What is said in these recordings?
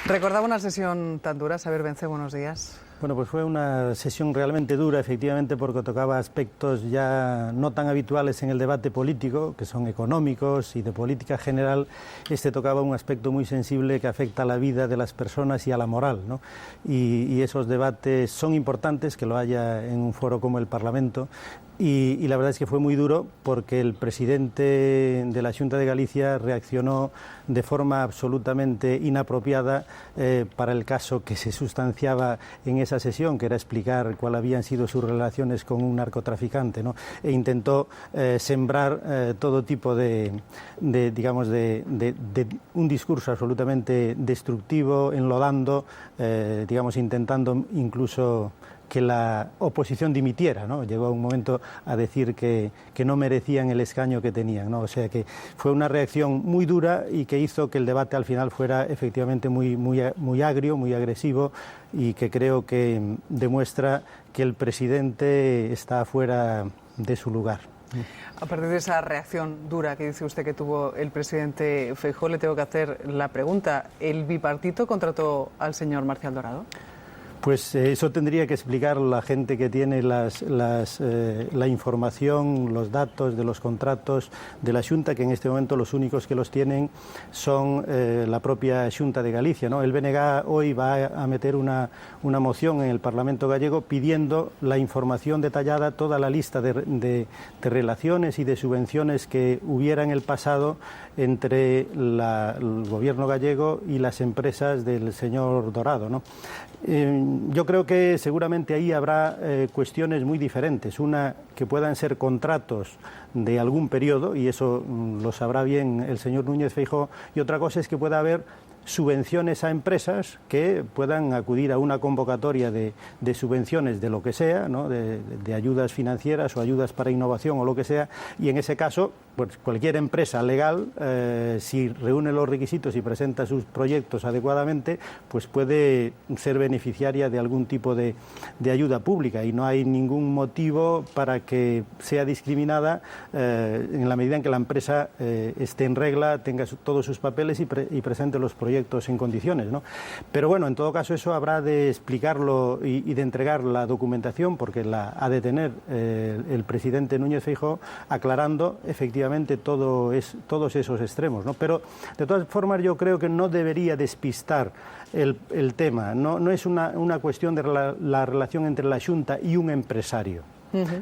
Recordaba una sesión tan dura. Xabier Vence, buenos días. Bueno, pues fue una sesión realmente dura, efectivamente, porque tocaba aspectos ya no tan habituales en el debate político, que son económicos y de política general. Este tocaba un aspecto muy sensible que afecta a la vida de las personas y a la moral, ¿no? Y esos debates son importantes, que lo haya en un foro como el Parlamento. Y la verdad es que fue muy duro porque el presidente de la Xunta de Galicia reaccionó de forma absolutamente inapropiada para el caso que se sustanciaba en esa sesión, que era explicar cuáles habían sido sus relaciones con un narcotraficante, ¿no? E intentó sembrar todo tipo de un discurso absolutamente destructivo, enlodando, intentando incluso que la oposición dimitiera, ¿no? Llegó un momento a decir que no merecían el escaño que tenían, ¿no? O sea que fue una reacción muy dura y que hizo que el debate al final fuera efectivamente muy agrio, muy agresivo, y que creo que demuestra que el presidente está fuera de su lugar. A partir de esa reacción dura que dice usted que tuvo el presidente Feijóo, le tengo que hacer la pregunta: ¿el bipartito contrató al señor Marcial Dorado? Pues eso tendría que explicar la gente que tiene la información, los datos de los contratos de la Xunta, que en este momento los únicos que los tienen son la propia Xunta de Galicia, ¿no? El BNG hoy va a meter una moción en el Parlamento gallego pidiendo la información detallada, toda la lista de relaciones y de subvenciones que hubiera en el pasado entre el gobierno gallego y las empresas del señor Dorado, ¿no? Yo creo que seguramente ahí habrá cuestiones muy diferentes. Una, que puedan ser contratos de algún periodo, y eso lo sabrá bien el señor Núñez Feijóo, y otra cosa es que pueda haber subvenciones a empresas que puedan acudir a una convocatoria de subvenciones de lo que sea, ¿no? de ayudas financieras o ayudas para innovación o lo que sea, y en ese caso pues cualquier empresa legal, si reúne los requisitos y presenta sus proyectos adecuadamente, pues puede ser beneficiaria de algún tipo de ayuda pública, y no hay ningún motivo para que sea discriminada en la medida en que la empresa esté en regla, tenga todos sus papeles y presente los proyectos en condiciones, ¿no? Pero bueno, en todo caso eso habrá de explicarlo y de entregar la documentación, porque la ha de tener el presidente Núñez Feijóo, aclarando efectivamente todos esos extremos, ¿no? Pero de todas formas yo creo que no debería despistar el tema. No es una cuestión de la relación entre la Xunta y un empresario,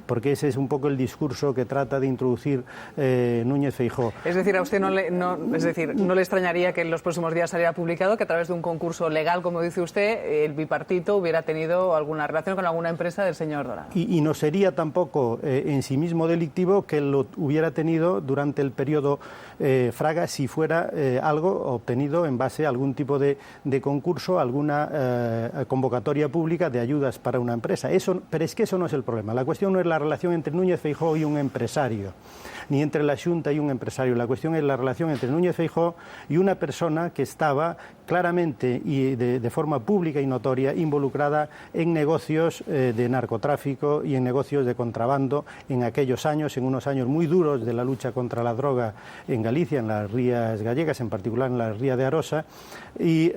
porque ese es un poco el discurso que trata de introducir Núñez Feijóo. Es decir, a usted no le extrañaría que en los próximos días saliera publicado que a través de un concurso legal, como dice usted, el bipartito hubiera tenido alguna relación con alguna empresa del señor Dorado. Y no sería tampoco en sí mismo delictivo que lo hubiera tenido durante el periodo Fraga, si fuera algo obtenido en base a algún tipo de concurso, alguna convocatoria pública de ayudas para una empresa. Pero es que eso no es el problema. La cuestión no es la relación entre Núñez Feijóo y un empresario, ni entre la Xunta y un empresario. La cuestión es la relación entre Núñez Feijóo y una persona que estaba claramente y de forma pública y notoria involucrada en negocios de narcotráfico y en negocios de contrabando en aquellos años, en unos años muy duros de la lucha contra la droga en Galicia, en las rías gallegas, en particular en la ría de Arosa. Y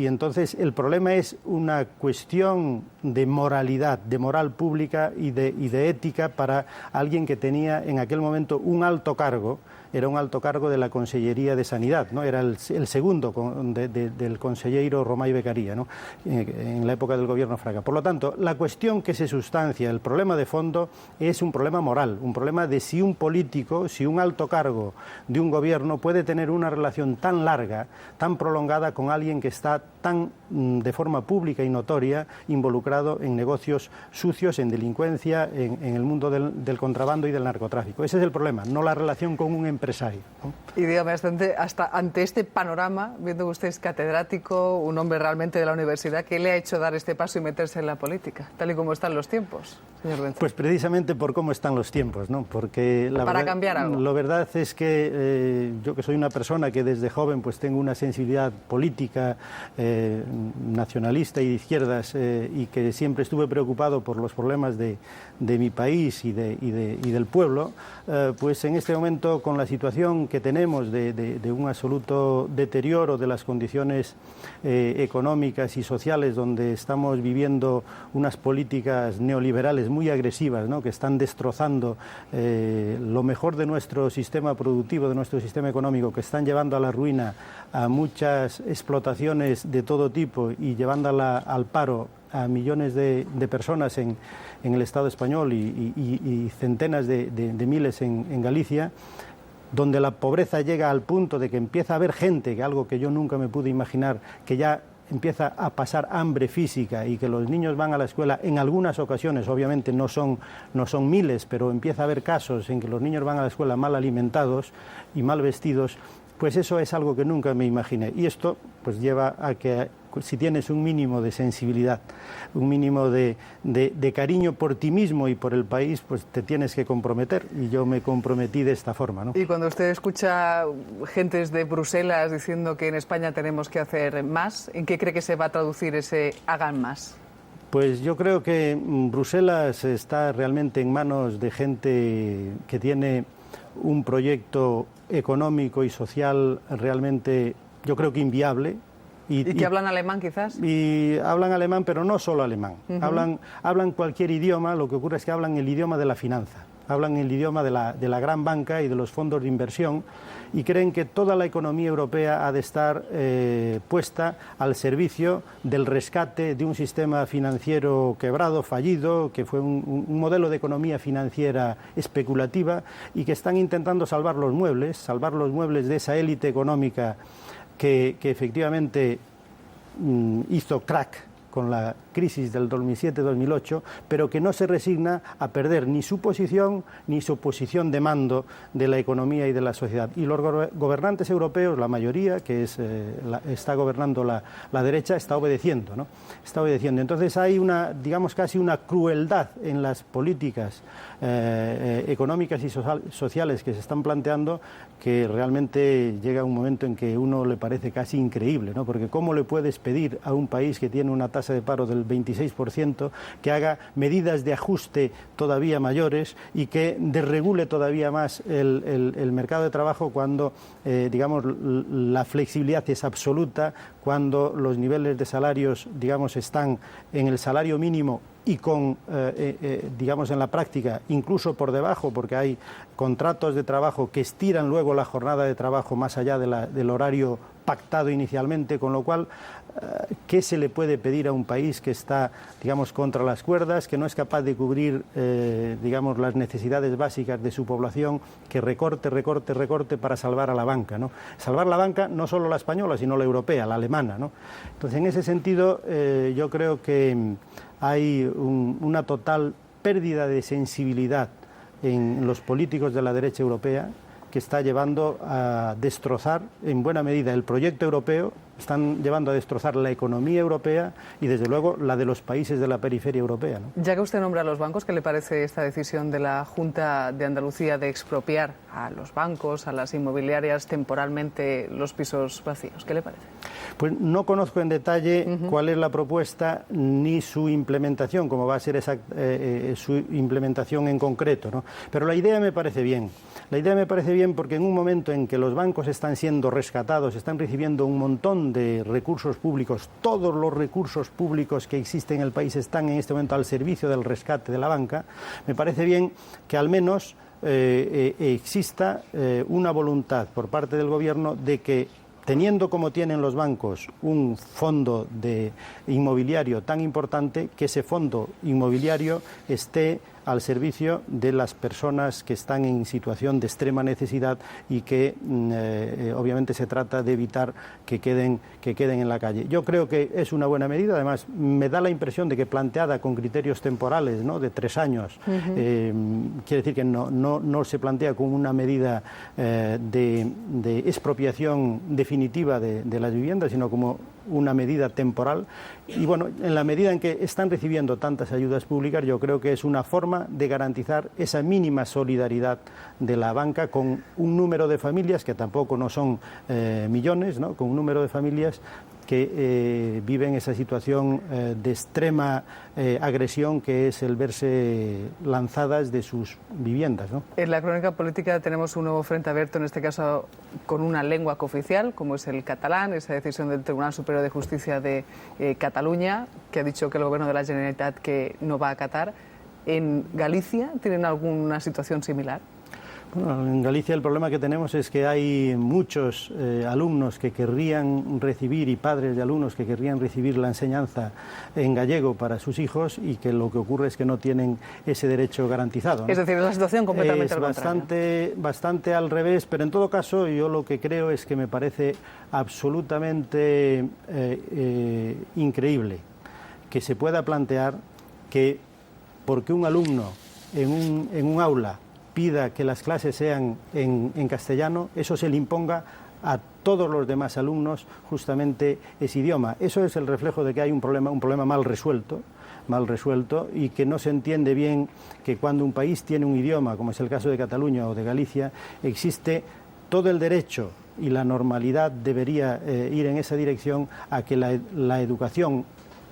entonces el problema es una cuestión de moralidad, de moral pública y de ética para alguien que tenía en aquel momento un alto cargo. Era un alto cargo de la Consellería de Sanidad, ¿no? Era el segundo del consellero Romay Becaría, ¿no? En la época del gobierno Fraga. Por lo tanto, la cuestión que se sustancia, el problema de fondo, es un problema moral, un problema de si un político, si un alto cargo de un gobierno puede tener una relación tan larga, tan prolongada con alguien que está tan de forma pública y notoria involucrado en negocios sucios, en delincuencia, en el mundo del contrabando y del narcotráfico. Ese es el problema, no la relación con un empresario, ¿no? Y dígame, hasta ante este panorama, viendo que usted es catedrático, un hombre realmente de la universidad, ¿qué le ha hecho dar este paso y meterse en la política, tal y como están los tiempos? señor Bence? Pues precisamente por cómo están los tiempos, ¿no? Porque cambiar algo. La verdad es que yo, que soy una persona que desde joven pues tengo una sensibilidad política nacionalista y de izquierdas, y que siempre estuve preocupado por los problemas de mi país y del pueblo, pues en este momento, con la situación que tenemos de un absoluto deterioro de las condiciones económicas y sociales, donde estamos viviendo unas políticas neoliberales muy agresivas, ¿no?, que están destrozando lo mejor de nuestro sistema productivo, de nuestro sistema económico, que están llevando a la ruina a muchas explotaciones de todo tipo y llevándola al paro a millones de personas en el Estado español y centenas de miles en Galicia, donde la pobreza llega al punto de que empieza a haber gente, que algo que yo nunca me pude imaginar, que ya empieza a pasar hambre física y que los niños van a la escuela en algunas ocasiones, obviamente no son miles, pero empieza a haber casos en que los niños van a la escuela mal alimentados y mal vestidos. Pues eso es algo que nunca me imaginé. Y esto pues lleva a que, si tienes un mínimo de sensibilidad, un mínimo de cariño por ti mismo y por el país, pues te tienes que comprometer. Y yo me comprometí de esta forma, ¿no? Y cuando usted escucha gentes de Bruselas diciendo que en España tenemos que hacer más, ¿en qué cree que se va a traducir ese hagan más? Pues yo creo que Bruselas está realmente en manos de gente que tiene un proyecto económico y social realmente, yo creo que inviable. ¿Y que hablan alemán, quizás? Y hablan alemán, pero no solo alemán. Hablan cualquier idioma. Lo que ocurre es que hablan el idioma de la finanza, hablan el idioma de la gran banca y de los fondos de inversión, y creen que toda la economía europea ha de estar puesta al servicio del rescate de un sistema financiero quebrado, fallido, que fue un modelo de economía financiera especulativa, y que están intentando salvar los muebles de esa élite económica que efectivamente hizo crack con la crisis del 2007-2008, pero que no se resigna a perder ni su posición ni su posición de mando de la economía y de la sociedad. Y los gobernantes europeos, la mayoría, que está gobernando la derecha, está obedeciendo, ¿no? Está obedeciendo. Entonces hay digamos, casi una crueldad en las políticas económicas y sociales que se están planteando, que realmente llega un momento en que uno le parece casi increíble, ¿no? Porque ¿cómo le puedes pedir a un país que tiene una tasa de paro del 26% que haga medidas de ajuste todavía mayores y que desregule todavía más el mercado de trabajo, cuando digamos, la flexibilidad es absoluta, cuando los niveles de salarios, digamos, están en el salario mínimo y con, digamos, en la práctica incluso por debajo, porque hay contratos de trabajo que estiran luego la jornada de trabajo más allá del horario pactado inicialmente, con lo cual, ¿qué se le puede pedir a un país que está, digamos, contra las cuerdas, que no es capaz de cubrir, digamos, las necesidades básicas de su población, que recorte para salvar a la banca, ¿no? Salvar la banca, no solo la española, sino la europea, la alemana, ¿no? Entonces, en ese sentido, yo creo que hay una total pérdida de sensibilidad en los políticos de la derecha europea, que está llevando a destrozar en buena medida el proyecto europeo, están llevando a destrozar la economía europea y desde luego la de los países de la periferia europea, ¿no? Ya que usted nombra a los bancos, ¿qué le parece esta decisión de la Junta de Andalucía de expropiar a los bancos, a las inmobiliarias temporalmente los pisos vacíos? ¿Qué le parece? Pues no conozco en detalle cuál es la propuesta ni su implementación, cómo va a ser su implementación en concreto, ¿no? Pero la idea me parece bien. La idea me parece bien porque en un momento en que los bancos están siendo rescatados, están recibiendo un montón de recursos públicos, todos los recursos públicos que existen en el país están en este momento al servicio del rescate de la banca, me parece bien que al menos exista una voluntad por parte del Gobierno de que, teniendo como tienen los bancos un fondo inmobiliario tan importante, que ese fondo inmobiliario esté al servicio de las personas que están en situación de extrema necesidad y que obviamente se trata de evitar que queden en la calle. Yo creo que es una buena medida, además me da la impresión de que planteada con criterios temporales, ¿no?, de 3 años, quiere decir que no se plantea como una medida de expropiación definitiva de las viviendas, sino como una medida temporal. Y bueno, en la medida en que están recibiendo tantas ayudas públicas, yo creo que es una forma de garantizar esa mínima solidaridad de la banca con un número de familias, que tampoco no son millones, ¿no? Con un número de familias que viven esa situación de extrema agresión, que es el verse lanzadas de sus viviendas, ¿no? En la crónica política tenemos un nuevo frente abierto, en este caso con una lengua cooficial, como es el catalán, esa decisión del Tribunal Superior de Justicia de Cataluña, que ha dicho que el Gobierno de la Generalitat que no va a acatar. ¿En Galicia tienen alguna situación similar? Bueno, en Galicia el problema que tenemos es que hay muchos alumnos que querrían recibir, y padres de alumnos que querrían recibir la enseñanza en gallego para sus hijos, y que lo que ocurre es que no tienen ese derecho garantizado, ¿no? Es decir, es la situación completamente al contrario. Bastante al revés, pero en todo caso yo lo que creo es que me parece absolutamente increíble que se pueda plantear que porque un alumno en un aula pida que las clases sean en castellano, eso se le imponga a todos los demás alumnos justamente ese idioma. Eso es el reflejo de que hay un problema mal resuelto, y que no se entiende bien que cuando un país tiene un idioma, como es el caso de Cataluña o de Galicia, existe todo el derecho, y la normalidad debería ir en esa dirección, a que la educación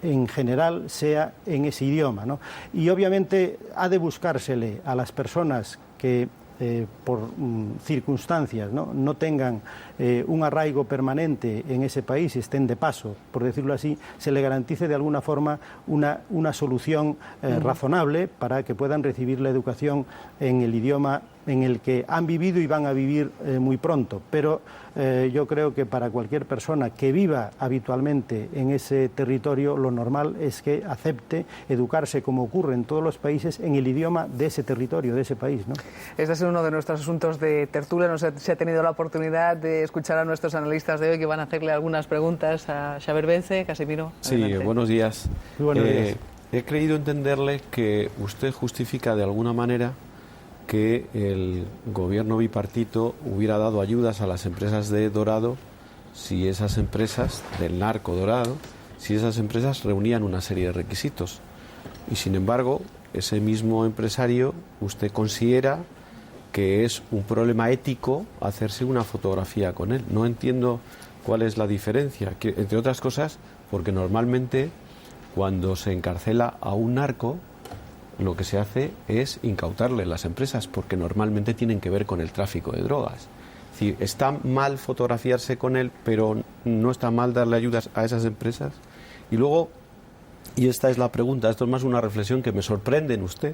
en general sea en ese idioma, ¿no? Y obviamente ha de buscársele a las personas que por circunstancias no tengan un arraigo permanente en ese país y estén de paso, por decirlo así, se le garantice de alguna forma una solución razonable para que puedan recibir la educación en el idioma en el que han vivido y van a vivir muy pronto. Pero yo creo que para cualquier persona que viva habitualmente en ese territorio, lo normal es que acepte educarse, como ocurre en todos los países, en el idioma de ese territorio, de ese país, ¿no? Este es uno de nuestros asuntos de tertulia. No sé si ha tenido la oportunidad de escuchar a nuestros analistas de hoy, que van a hacerle algunas preguntas a Xabier Vence. Casimiro, adelante. Sí, buenos días. Muy buenos días. He creído entenderle que usted justifica de alguna manera que el gobierno bipartito hubiera dado ayudas a las empresas de Dorado, si esas empresas del narco Dorado, si esas empresas reunían una serie de requisitos. Y sin embargo, ese mismo empresario, usted considera que es un problema ético hacerse una fotografía con él. No entiendo cuál es la diferencia, que, entre otras cosas, porque normalmente cuando se encarcela a un narco, lo que se hace es incautarle las empresas, porque normalmente tienen que ver con el tráfico de drogas. Es decir, está mal fotografiarse con él, pero no está mal darle ayudas a esas empresas. Y luego, y esta es la pregunta, esto es más una reflexión que me sorprende en usted,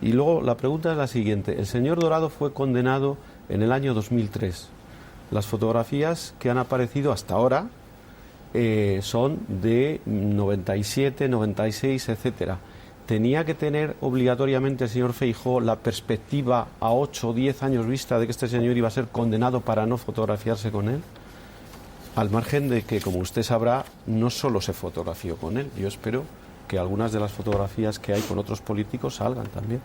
y luego la pregunta es la siguiente. El señor Dorado fue condenado en el año 2003. Las fotografías que han aparecido hasta ahora son de 97, 96, etcétera. ¿Tenía que tener obligatoriamente el señor Feijóo la perspectiva a 8 o 10 años vista de que este señor iba a ser condenado para no fotografiarse con él? Al margen de que, como usted sabrá, no solo se fotografió con él. Yo espero que algunas de las fotografías que hay con otros políticos salgan también.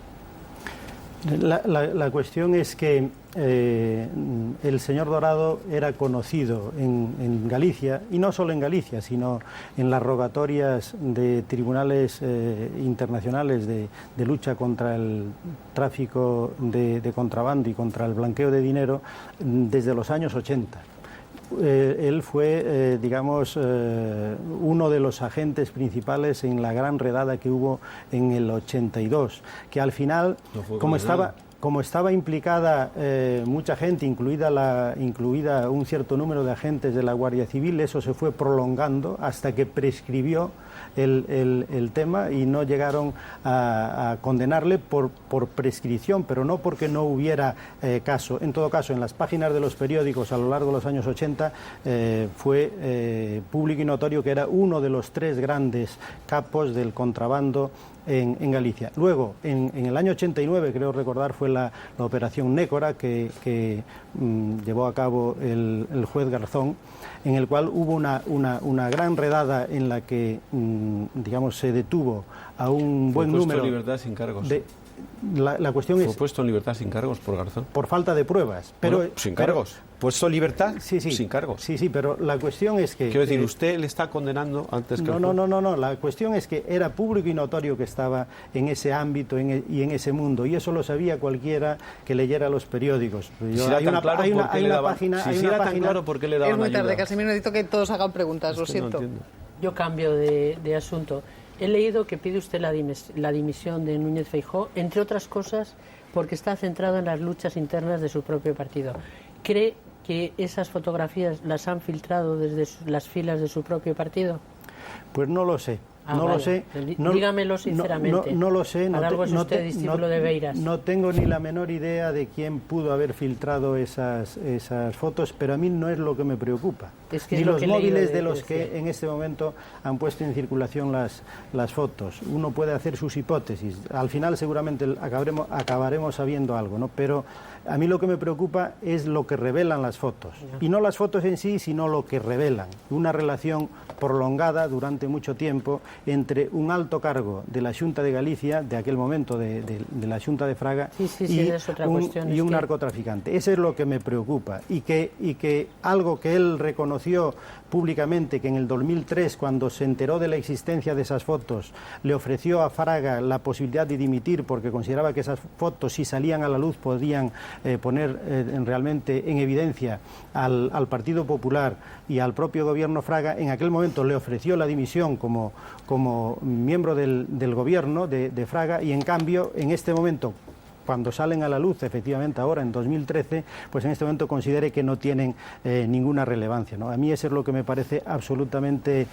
La cuestión es que el señor Dorado era conocido en Galicia, y no solo en Galicia, sino en las rogatorias de tribunales internacionales de lucha contra el tráfico de contrabando y contra el blanqueo de dinero desde los años 80. Él fue, uno de los agentes principales en la gran redada que hubo en el 82, que al final, como estaba implicada mucha gente, incluida un cierto número de agentes de la Guardia Civil, eso se fue prolongando hasta que prescribió el tema y no llegaron a condenarle por prescripción, pero no porque no hubiera caso. En todo caso, en las páginas de los periódicos a lo largo de los años 80 fue público y notorio que era uno de los 3 grandes capos del contrabando en Galicia. Luego, en el año 89, creo recordar, fue la operación Nécora que llevó a cabo el juez Garzón, en el cual hubo una gran redada en la que, se detuvo a un buen número libertad sin cargos. la cuestión Fue es... puesto en libertad sin cargos por Garzón. Por falta de pruebas. Pero, Bueno, sin cargos. Puesto en libertad sin cargos. Sí, pero la cuestión es que... Quiero decir, usted le está condenando antes que... No. La cuestión es que era público y notorio que estaba en ese ámbito y en ese mundo. Y eso lo sabía cualquiera que leyera los periódicos. Hay una página... Si era tan claro, ¿por qué le daban ayuda? Es muy tarde, ayuda? Casimiro, necesito que todos hagan preguntas, lo siento. No Yo cambio de asunto. He leído que pide usted la dimisión de Núñez Feijóo, entre otras cosas, porque está centrado en las luchas internas de su propio partido. ¿Cree que esas fotografías las han filtrado desde las filas de su propio partido? Pues no lo sé. Lo sé. Dígamelo sinceramente. No lo sé. Para algo es usted discípulo de Beiras. No tengo ni la menor idea de quién pudo haber filtrado esas fotos, pero a mí no es lo que me preocupa. Ni los móviles de los que en este momento han puesto en circulación las fotos. Uno puede hacer sus hipótesis. Al final seguramente acabaremos sabiendo algo, ¿no? Pero a mí lo que me preocupa es lo que revelan las fotos. Y no las fotos en sí, sino lo que revelan. Una relación prolongada durante mucho tiempo entre un alto cargo de la Xunta de Galicia, de aquel momento de la Xunta de Fraga, y un narcotraficante. Eso es lo que me preocupa. Y que algo que él reconoció públicamente, que en el 2003, cuando se enteró de la existencia de esas fotos, le ofreció a Fraga la posibilidad de dimitir porque consideraba que esas fotos, si salían a la luz, podían poner realmente en evidencia al Partido Popular y al propio gobierno Fraga. En aquel momento le ofreció la dimisión como miembro del gobierno de Fraga, y en cambio en este momento, cuando salen a la luz, efectivamente ahora en 2013, pues en este momento considere que no tienen ninguna relevancia, ¿no? A mí eso es lo que me parece absolutamente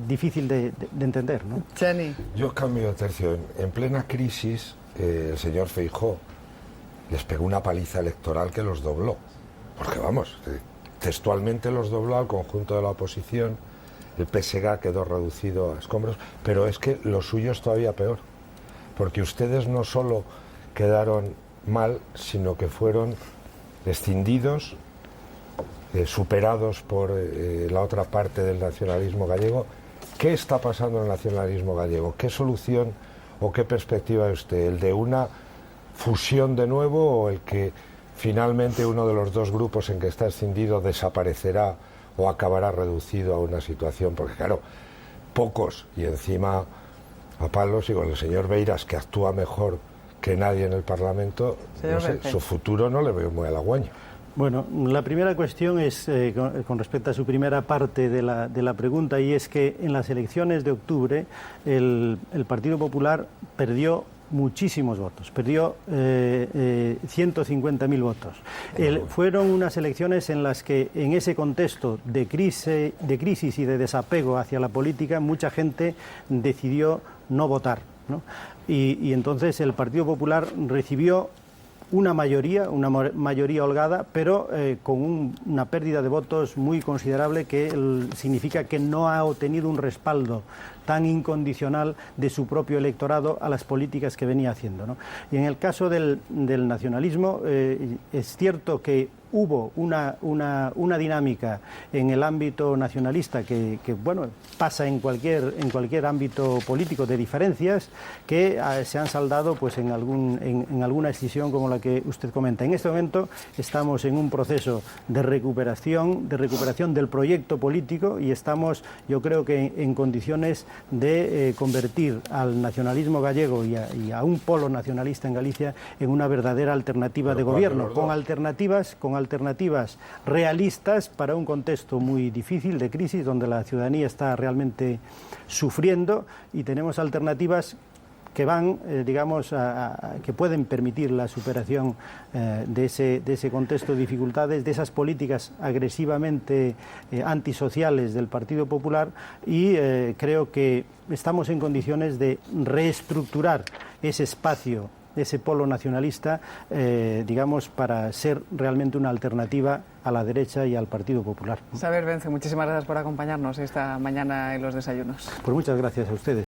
difícil de entender, ¿no? Chani. Yo cambio de tercio. En plena crisis, el señor Feijóo les pegó una paliza electoral que los dobló. Porque vamos, textualmente los dobló al conjunto de la oposición. El PSG quedó reducido a escombros, pero es que lo suyo es todavía peor. Porque ustedes no solo quedaron mal, sino que fueron escindidos, superados por la otra parte del nacionalismo gallego. ¿Qué está pasando en el nacionalismo gallego? ¿Qué solución o qué perspectiva es usted? ¿El de una fusión de nuevo o el que finalmente uno de los dos grupos en que está escindido desaparecerá o acabará reducido a una situación? Porque claro, pocos y encima a palos, y con el señor Beiras, que actúa mejor que nadie en el Parlamento, no sé, su futuro no le veo muy halagüeño. Bueno, la primera cuestión es con respecto a su primera parte de la pregunta, y es que en las elecciones de octubre el Partido Popular perdió muchísimos votos, perdió 150.000 votos. Fueron unas elecciones en las que, en ese contexto de crisis y de desapego hacia la política, mucha gente decidió no votar, ¿no? Y entonces el Partido Popular recibió una mayoría holgada, pero con una pérdida de votos muy considerable, que significa que no ha obtenido un respaldo tan incondicional de su propio electorado a las políticas que venía haciendo, ¿no? Y en el caso del nacionalismo, es cierto que hubo una dinámica en el ámbito nacionalista que bueno, pasa en cualquier ámbito político, de diferencias que se han saldado pues en alguna escisión como la que usted comenta. En este momento estamos en un proceso de recuperación del proyecto político, y estamos, yo creo que en condiciones de convertir al nacionalismo gallego y a un polo nacionalista en Galicia en una verdadera alternativa de gobierno, con alternativas realistas para un contexto muy difícil de crisis, donde la ciudadanía está realmente sufriendo, y tenemos alternativas que van, que pueden permitir la superación de ese contexto de dificultades, de esas políticas agresivamente antisociales del Partido Popular, y creo que estamos en condiciones de reestructurar ese espacio, ese polo nacionalista, para ser realmente una alternativa a la derecha y al Partido Popular. Xabier Vence, muchísimas gracias por acompañarnos esta mañana en los desayunos. Pues muchas gracias a ustedes.